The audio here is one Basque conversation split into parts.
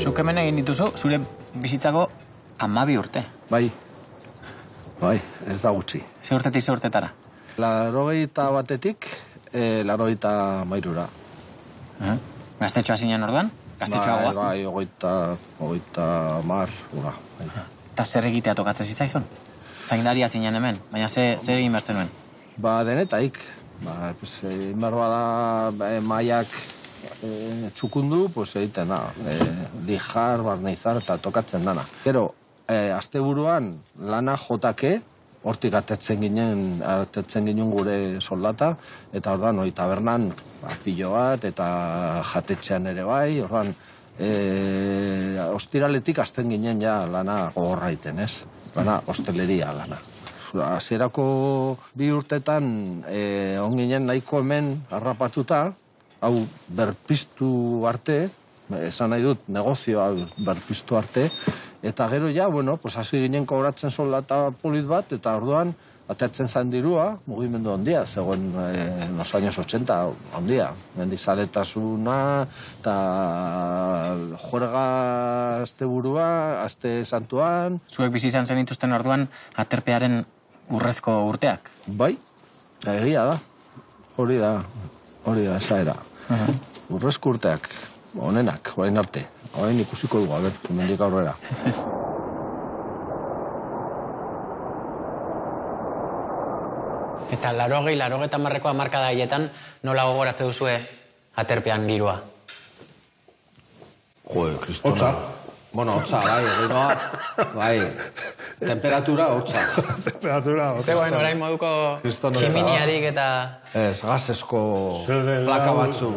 Zuk hemen egin dituzu, zure bizitzako 12 urte. Bai, ez da gutxi. Ze urtetik ze urtetara? 81-tik, 83-ra. Gaztetxoa zinen orduan? Gaztetxoagoa? Bai, 30, ura. Eta zer egitea tokatzen zitzaizun? Zaindaria zinen hemen, baina zer egin bertzen nuen? Ba, denetaik. Inbar bada maiak txukundu, egiten da. Lijar, barneizar eta tokatzen dana. Gero, asteburuan lana jotake, hortik atetzen ginen gure soldata, eta orduan, tabernan pilo bat, eta jatetxean ere bai, orduan, ostiraletik azten ginen ja lana gogorra iten, ez? Lana, hosteleria lana. Hasierako 2 urtetan on ginen nahiko hemen harrapatuta, hau berpiztu arte, esan nahi dut negozioa berpiztu arte, eta gero ja, hasi ginen kobratzen soldata polit bat, eta orduan, atertzen zain dirua, mugimendu ondia, zegoen los años 80 ondia. Mendizaletasuna, eta juerga asteburua, aste santuan. Zuek bizi izan zenituzten orduan, aterpearen urrezko urteak? Bai, egia da. Hori da, esaera. Urrezko urteak, honenak, orain arte. Orain ikusiko dugu, hemendik aurrera. Eta 80-80 hamarkada haietan nola gogoratze duzue aterpean giroa? Joe, kristona. Hotza. Bueno, hotza, bai, giroa, bai. Temperatura, hotza. Temperatura, hotza. Zegoen orain moduko tximiniarik eta... Ez, gasesko plaka batzu.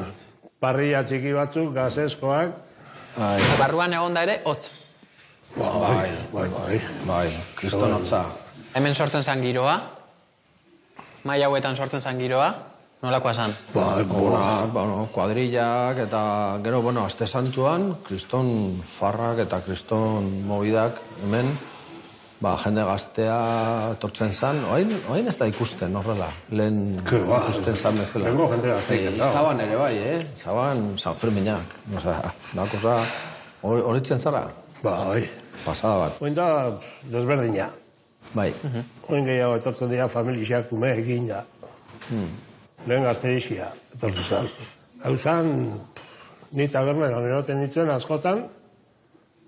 Parrilla txiki batzuk, gaseskoak. Barruan egon da ere, hotz. Bai. Kriston hotza. Hemen sortzen zan giroa? Mai hauetan sortzen zan giroa? Nolakoa zan? Kuadrillak eta gero, aste santuan, kriston farrak eta kriston mobidak hemen, jende gaztea etortzen zan, oain ez da ikusten horrela, lehen ikusten zan bezala. Lengo jende gazteik ez da. Zaban ere bai, Zaban San Ferminak, da cosa, horitzen zara? Bai. Pasada bat. Oin da, desberdina. Bai. Oin gehiago etortzen dira familiak umeekin da. Lehen gazteizia etortzen zan. Hau zan, ni tabernean eroten nintzen askotan,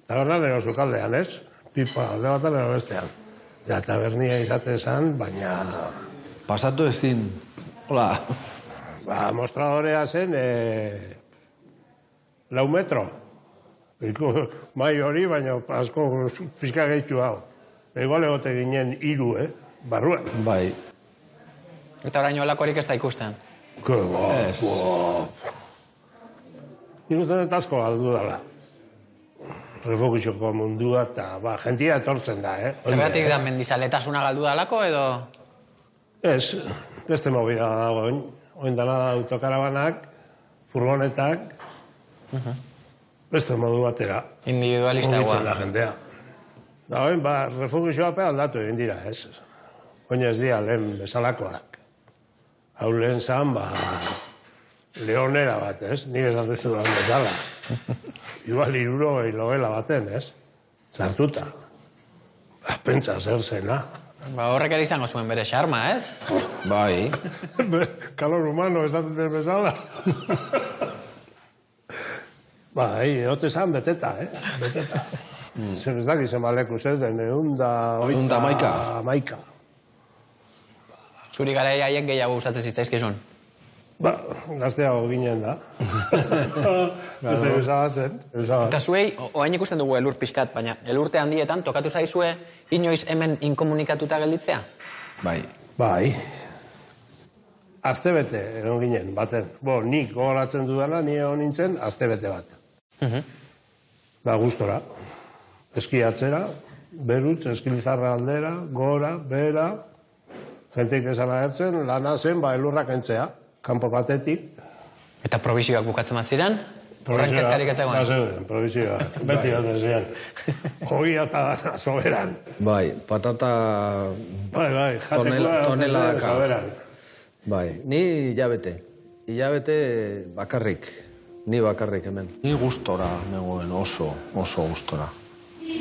tabernan ero zukaldean, ez? Pipa alde batan ero bestean. Ja, tabernia izate zan, baina... Pasatu ezin, hola. Mostradorea zen, 4 metro. Mai hori, baina asko pizka gehitxu hau. Igual egote ginen 3, barruan. Bai. Eta orain olakorik ez da ikusten? Nik uste dut asko galdu dela. Refugizioko mundua eta, jentia etortzen da, Zergatik da mendizaletasuna galdu dalako edo? Ez, beste movida dago, oin dana autokarabanak, furgonetak, beste modu batera. Individualista gua. Da jentea. Da, oin, refugizioa aldatu egin dira, ez? Oin ez dira lehen bezalakoak. Hau lehen zan, leonera bat, ez? Nik esan dezu da bezala. Igual 60 novela baten, ez? Zartuta. Pentsa zer zena. Horrek ere izango zuen bere xarma, ez? Bai. Kalor humano esaten den bezala. Egote zan beteta, beteta. Zer ez dakizen baleku zeden, 100 maika. Zuri gara haiek gehiago gustatzen zitzaizkizun? Gazteago ginen da. Beste bezabazen. Eta zuei, oain ikusten dugu elur pixkat, baina elurte handietan tokatu zaizue inoiz hemen inkomunikatuta gelditzea? Bai. Astebete egon ginen, baten. Nik gogoratzen dudana, ni egon nintzen, astebete bat. Gustora. Eskiatzera, berutz, eskilizarra aldera, gora, bera, jentik esan agertzen, lana zen, elurrak entzea, kanpo batetik. Eta provizioak bukatzen bat ziren? Horren kezkarik ez dagoen? Zeuden, provizioak, beti gaten ziren. Hogia eta dana, soberan. Patata... Soberan. Ni hilabete bakarrik. Ni bakarrik hemen. Ni gustora nengoen oso gustora.